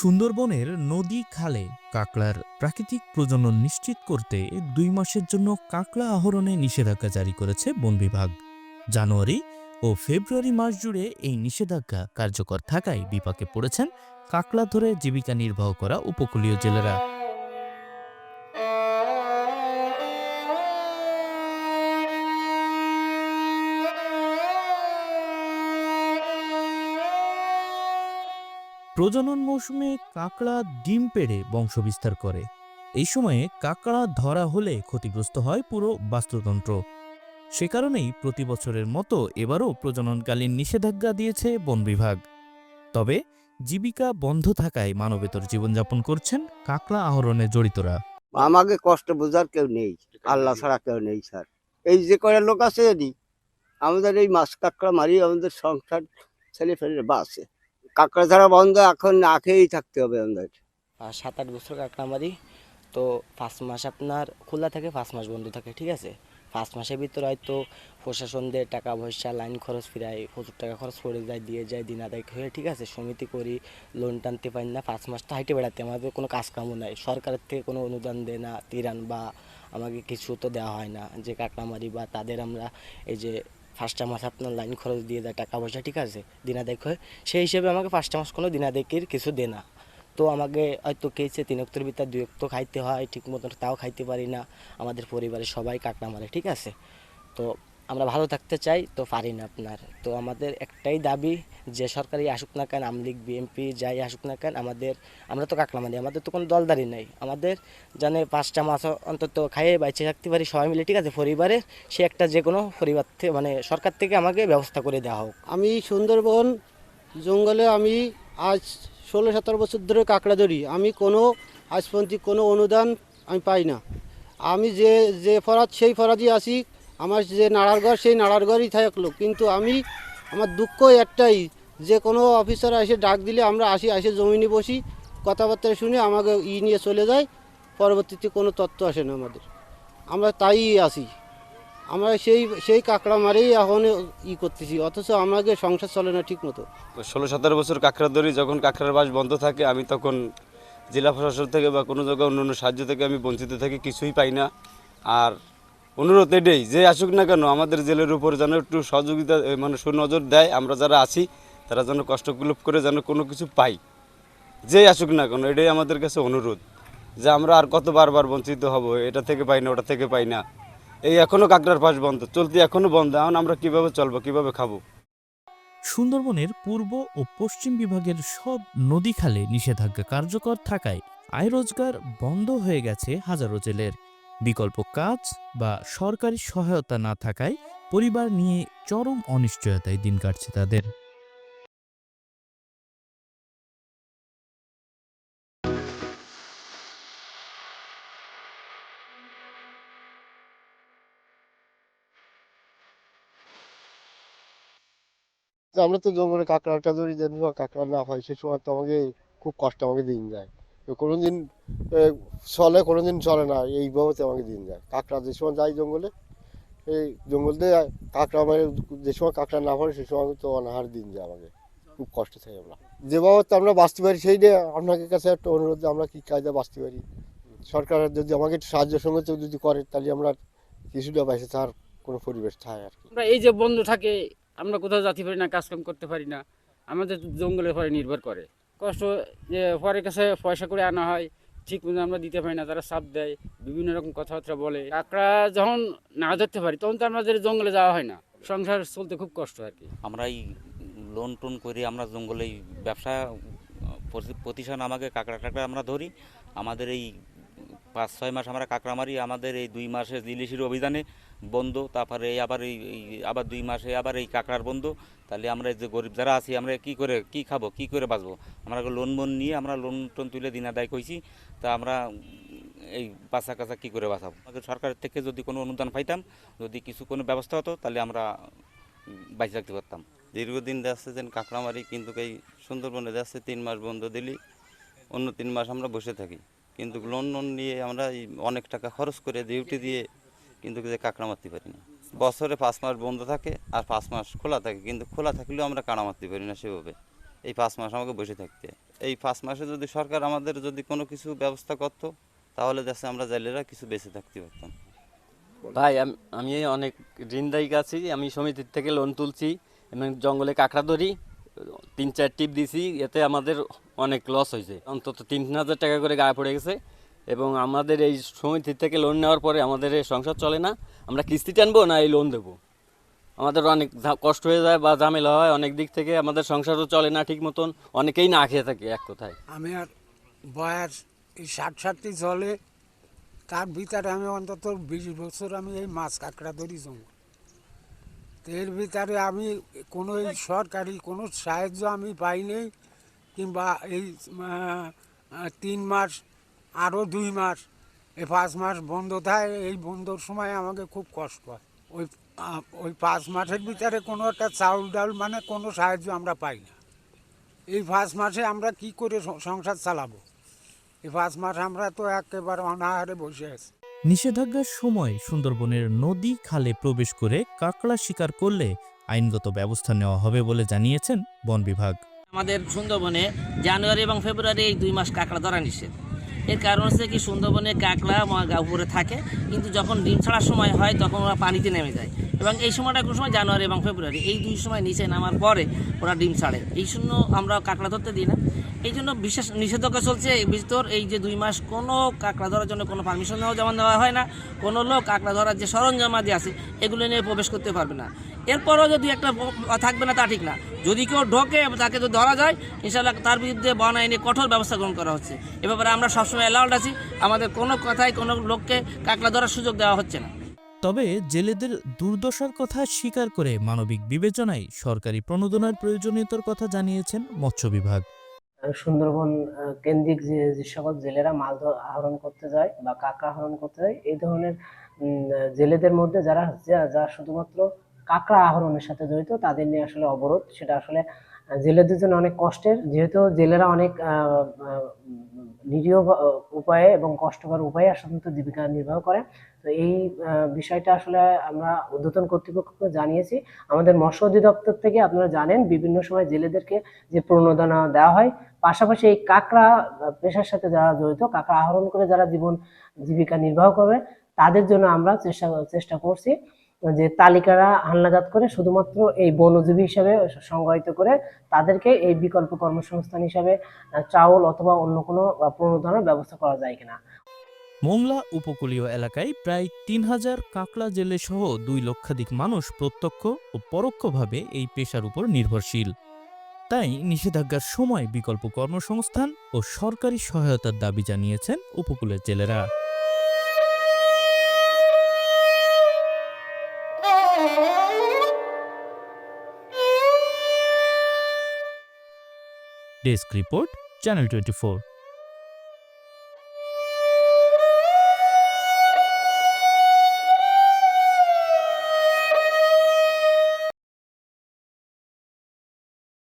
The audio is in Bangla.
সুন্দরবনের নদী খালে কাঁকড়ার প্রাকৃতিক প্রজনন নিশ্চিত করতে ২ মাসের জন্য কাঁকড়া আহরণে নিষেধাজ্ঞা জারি করেছে বন বিভাগ। জানুয়ারি ও ফেব্রুয়ারি মাস জুড়ে এই নিষেধাজ্ঞা কার্যকর থাকায় বিপাকে পড়েছেন কাঁকড়া ধরে জীবিকা নির্বাহ করা উপকূলীয় জেলেরা। প্রজনন মৌসুমে কাঁকড়া ডিম পেড়ে বংশবিস্তার করে। এই সময়ে কাঁকড়া ধরা হলে ক্ষতিগ্রস্ত হয় পুরো বাস্তুতন্ত্র। সে কারণেই প্রতি বছরের মতো এবারও প্রজননকালীন নিষেধাজ্ঞা দিয়েছে বন বিভাগ। তবে জীবিকা বন্ধ থাকায় মানবেতর জীবনযাপন করছেন কাঁকড়া আহরণে জড়িতরা। আমাকে কষ্ট বোঝার কেউ নেই, আল্লাহ ছাড়া কেউ নেই স্যার। এই যে কয়টা লোক আছে জানি, আমাদের এই মাছ কাঁকড়া মারি আমাদের সংসার ছেলে ফেলে বাঁচে। কাঁকড়া ছাড়া বন্ধ, এখন না খেয়েই থাকতে হবে আমাদের। ৭-৮ বছর কাঁকড়া মারি। তো ৫ মাস আপনার খোলা থাকে, ৫ মাস বন্ধ থাকে, ঠিক আছে। ৫ মাসের ভিতরে হয়তো প্রশাসন দিয়ে টাকা পয়সা লাইন খরচ ফিরাই প্রচুর টাকা খরচ করে যায়, দিয়ে যায় দিন আদায় হয়ে, ঠিক আছে। সমিতি করি, লোন টানতে পারি না। 5 মাস তো হাইটে বেড়াতে আমাদের কোনো কাজ কামও নাই, সরকারের থেকে কোনো অনুদান দেয় না, তিরান বা আমাকে কিছু তো দেওয়া হয় না যে কাঁকড়া মারি বা তাদের আমরা এই যে 5টা মাস আপনার লাইন খরচ দিয়ে যায় টাকা পয়সা, ঠিক আছে, দিন আদায় হয়ে। সেই হিসেবে আমাকে 5টা মাস কোনো দিন আদায়কের কিছু দেয় না। তো আমাকে হয়তো খেয়েছে 3 অক্টোর ভিতর 2 অক্টো খাইতে হয়, ঠিক মতন তাও খাইতে পারি না। আমাদের পরিবারের সবাই কাঁকড়া মারে, ঠিক আছে। তো আমরা ভালো থাকতে চাই, তো পারি না আপনার। তো আমাদের একটাই দাবি যে সরকারি আসুক না কেন, আমলিগ বিএমপি যাই আসুক না কেন, আমরা তো কাঁকড়া মারি, আমাদের তো কোনো দলদারি নাই। আমাদের জানে 5টা মাছ অন্তত খাইয়ে বাইচে থাকতে পারি সবাই মিলে, ঠিক আছে, পরিবারের। সে একটা যে কোনো পরিবার থেকে মানে সরকার থেকে আমাকে ব্যবস্থা করে দেওয়া হোক। আমি সুন্দরবন জঙ্গলে আমি আজ ১৬-১৭ বছর ধরে কাঁকড়া ধরি। আমি কোনো আজ পর্যন্ত কোনো অনুদান আমি পাই না। আমি যে যে ফরাদ সেই ফরাদই আসি, আমার যে নাড়ার ঘর সেই নাড়ার ঘরই থাকলো। কিন্তু আমার দুঃখ একটাই, যে কোনো অফিসার এসে ডাক দিলে আমরা এসে জমিনে বসি, কথাবার্তা শুনে আমাকে নিয়ে চলে যায়, পরবর্তীতে কোনো তথ্য আসে না আমাদের। আমরা তাই আসি, আমরা সেই কাঁকড়া মারেই এখন করতেছি, অথচ আমাকে সংসার চলে না ঠিক মতো। ১৬-১৭ বছর কাঁকড়া ধরি। যখন কাঁকড়ার বাস বন্ধ থাকে আমি তখন জেলা প্রশাসন থেকে বা কোনো জায়গায় অন্য সাহায্য থেকে আমি বঞ্চিত থাকি, কিছুই পাই না। আর অনুরোধ এটাই, যে আসুক না কেন আমাদের জেলের উপর যেন একটু সহযোগিতা মানে সুনজর দেয়। আমরা যারা আছি তারা যেন কষ্টকুলপ করে যেন কোনো কিছু পাই, যেই আসুক না কেন, এটাই আমাদের কাছে অনুরোধ। যে আমরা আর কত বারবার বঞ্চিত হব, এটা থেকে পাই না ওটা থেকে পাই না। এই এখনও কাঁকড়ার পাস বন্ধ, চলতি এখনও বন্ধ। এখন আমরা কীভাবে চলবো, কীভাবে খাবো? সুন্দরবনের পূর্ব ও পশ্চিম বিভাগের সব নদী খালে নিষেধাজ্ঞা কার্যকর থাকায় আয় রোজগার বন্ধ হয়ে গেছে হাজারো জেলের। বিকল্প কাজ বা সরকারি সহায়তা না থাকায় পরিবার নিয়ে চরম অনিশ্চয়তায় দিন কাটছে তাদের। তো আমরা তো জঙ্গলে কাঁকড়াটা ধরি, যেন কাঁকড়া না হয় সে সময় তো আমাকে খুব কষ্ট, আমাকে দিন যায়। তো কোনো দিন চলে, কোনো দিন চলে না, এইভাবে আমাকে দিন যায়। কাঁকড়া যে সময় যাই জঙ্গলে, এই জঙ্গল দিয়ে কাঁকড়া মানে যে সময় কাঁকড়া না পড়ে সে সময় তো অনাহার দিন যায়, আমাকে খুব কষ্ট থাকি আমরা। যেভাবে তো আমরা বাঁচতে পারি সেই নিয়ে আপনাদের কাছে একটা অনুরোধ, যে আমরা কী কায়দা বাঁচতে পারি। সরকার যদি আমাকে একটু সাহায্য সঙ্গে যদি করে, তাহলে আমরা কিছুটা বেঁচে থাকার কোনো পরিবেশ থাকে আর কি। আমরা এই যে বন্ধ থাকে, আমরা কোথাও যেতে পারি না, কাজকাম করতে পারি না। আমাদের জঙ্গলের পরে নির্ভর করে কষ্ট, যে পরের কাছে পয়সা করে আনা হয়, ঠিক মতো আমরা দিতে পারি না, তারা চাপ দেয়, বিভিন্ন রকম কথাবার্তা বলে। কাঁকড়া যখন না ধরতে পারি তখন তো আমাদের জঙ্গলে যাওয়া হয় না, সংসার চলতে খুব কষ্ট আর কি। আমরা এই লোন টোন করে আমরা জঙ্গলে এই ব্যবসা প্রতিষ্ঠান আমাকে কাঁকড়া টাকড়া আমরা ধরি। আমাদের এই ৫-৬ মাস আমরা কাঁকড়া মারি। আমাদের এই 2 মাসে ইলিশের অভিযানে বন্ধ, তারপরে এই আবার 2 মাসে আবার এই কাঁকড়ার বন্ধ। তাহলে আমরা এই যে গরিব যারা আছি, আমরা কী খাবো, কী করে বাঁচবো? আমরা লোন নিয়ে আমরা লোন টোন তুলে দিন আদায় করছি। তা আমরা এই বাঁচা কাছা কী করে বাঁচাবো? আমাদের সরকারের থেকে যদি কোনো অনুদান পাইতাম, যদি কোনো ব্যবস্থা হতো, তাহলে আমরা বাইচে থাকতে পারতাম। দীর্ঘদিন যাচ্ছে যেন কাঁকড়া মারি, কিন্তু এই সুন্দরবনে যাচ্ছে 3 মাস বন্ধ দিলি, অন্য 3 মাস আমরা বসে থাকি। কিন্তু লোন নিয়ে আমরা অনেক টাকা খরচ করে ডিউটি দিয়ে কিন্তু যে কাঁকড়া মারতে পারি না। বছরে 5 মাস বন্ধ থাকে আর 5 মাস খোলা থাকে, কিন্তু খোলা থাকলেও আমরা কাঁকড়া মারতে পারি না সেভাবে। এই 5 মাস আমাকে বসে থাকতে হয়। এই 5 মাসে যদি সরকার আমাদের যদি কোনো কিছু ব্যবস্থা করতো তাহলে দেশে আমরা জেলেরা কিছু বেঁচে থাকতে পারতাম। ভাই আমি অনেক ঋণদায়ী আছি। আমি সমিতির থেকে লোন তুলছি এবং জঙ্গলে কাঁকড়া ধরি, 3-4 টিপ দিছি, এতে আমাদের অনেক লস হয়েছে, অন্তত 3,000 টাকা করে গায়ে পড়ে গেছে। এবং আমাদের এই সমিতি থেকে লোন নেওয়ার পরে আমাদের এই সংসার চলে না, আমরা কিস্তি টানবো না এই লোন দেবো, আমাদের অনেক কষ্ট হয়ে যায় বা ঝামেলা হয় অনেক দিক থেকে, আমাদের সংসারও চলে না ঠিক মতন, অনেকেই না খেয়ে থাকে এক কথায়। আমি আর বয়স এই 60 চলে, তার ভিতরে আমি অন্তত 20 বছর আমি এই মাছ কাঁকড়া ধরি জঙ্গল। তো এর ভিতরে আমি কোনো এই সরকারি কোনো সাহায্য আমি পাইনি, কিংবা এই 3 মাস আরও 2 মাস এই 5 মাস বন্ধ থাকে, এই বন্ধর সময় আমাকে খুব কষ্ট হয়। ওই 5 মাসের ভিতরে কোনো একটা চাউল ডাল মানে কোনো সাহায্য আমরা পাই না। এই 5 মাসে আমরা কি করে সংসার চালাবো? এই 5 মাস আমরা তো একেবারে অনাহারে বসে আছি। নিষেধাজ্ঞার সময় সুন্দরবনের নদী খালে প্রবেশ করে কাঁকড়া শিকার করলে আইনগত ব্যবস্থা নেওয়া হবে বলে জানিয়েছেন বন বিভাগ। আমাদের সুন্দরবনে জানুয়ারি এবং ফেব্রুয়ারি এই 2 মাস কাঁকড়া ধরা নিষেধ। এর কারণ হচ্ছে কি, সুন্দরবনে কাঁকড়া উপরে থাকে, কিন্তু যখন ডিম ছাড়ার সময় হয় তখন ওরা পানিতে নেমে যায়, এবং এই সময়টা কোন সময় জানুয়ারি এবং ফেব্রুয়ারি, এই 2 সময় নিচে নামার পরে ওরা ডিম ছাড়ে। এই জন্য আমরা কাঁকড়া ধরতে দিই না, এই জন্য বিশেষ নিষেধাজ্ঞা চলছে। এই ভিতর এই যে 2 মাস কোনো কাঁকড়া ধরার জন্য কোনো পারমিশন যেমন দেওয়া হয় না, কোনো লোক কাঁকড়া ধরার যে সরঞ্জামাদি আছে এগুলো নিয়ে প্রবেশ করতে পারবে না। এরপরও যদি একটা থাকবে না তা ঠিক না, যদি কেউ ঢোকে তাকে যদি ধরা যায় ইনশাআল্লাহ তার বিরুদ্ধে বন আইনে কঠোর ব্যবস্থা গ্রহণ করা হচ্ছে। এ ব্যাপারে আমরা সবসময় অ্যালাউড আছি, আমাদের কোনো কথাই কোনো লোককে কাঁকড়া ধরার সুযোগ দেওয়া হচ্ছে না। তবে জেলেদের দুর্দশার কথা স্বীকার করে মানবিক বিবেচনায় সরকারি প্রণোদনার প্রয়োজনীয়তার কথা জানিয়েছেন মৎস্য বিভাগ। সুন্দরবন কেন্দ্রিক যে সকল জেলেরা মাছ আহরণ করতে যায় বা কাঁকড়া আহরণ করতে যায়, এই ধরনের জেলেদের মধ্যে যারা শুধুমাত্র কাঁকড়া আহরণের সাথে জড়িত, তাদের নিয়ে আসলে অবরোধ, সেটা আসলে জেলেদের জন্য অনেক কষ্টের, যেহেতু জেলেরা অনেক নিরীহ উপায়ে এবং কষ্টকর উপায়ে সাধারণত জীবিকা নির্বাহ করে। তো এই বিষয়টা আসলে আমরা ঊর্ধ্বতন কর্তৃপক্ষকে জানিয়েছি। আমাদের মৎস্য অধিদপ্তর থেকে আপনারা জানেন বিভিন্ন সময় জেলেদেরকে যে প্রণোদনা দেওয়া হয়, পাশাপাশি এই কাঁকড়া পেশার সাথে যারা জড়িত, কাঁকড়া আহরণ করে যারা জীবিকা নির্বাহ করে, তাদের জন্য আমরা চেষ্টা করছি যে তালিকারা হালনাগাদ করে শুধুমাত্র এই বনজীবী হিসাবে সংজ্ঞায়িত করে তাদেরকে এই বিকল্প কর্মসংস্থান হিসাবে চাউল অথবা অন্য কোনো প্রণোদনার ব্যবস্থা করা যায় কিনা। মোংলা উপকূলীয় এলাকায় প্রায় 3,000 কাঁকড়া জেলে সহ 2 লক্ষাধিক মানুষ প্রত্যক্ষ ও পরোক্ষভাবে এই পেশার উপর নির্ভরশীল। তাই নিষেধাজ্ঞার সময় বিকল্প কর্মসংস্থান ও সরকারি সহায়তার দাবি জানিয়েছেন উপকূলের জেলেরা। Desk report, channel 24।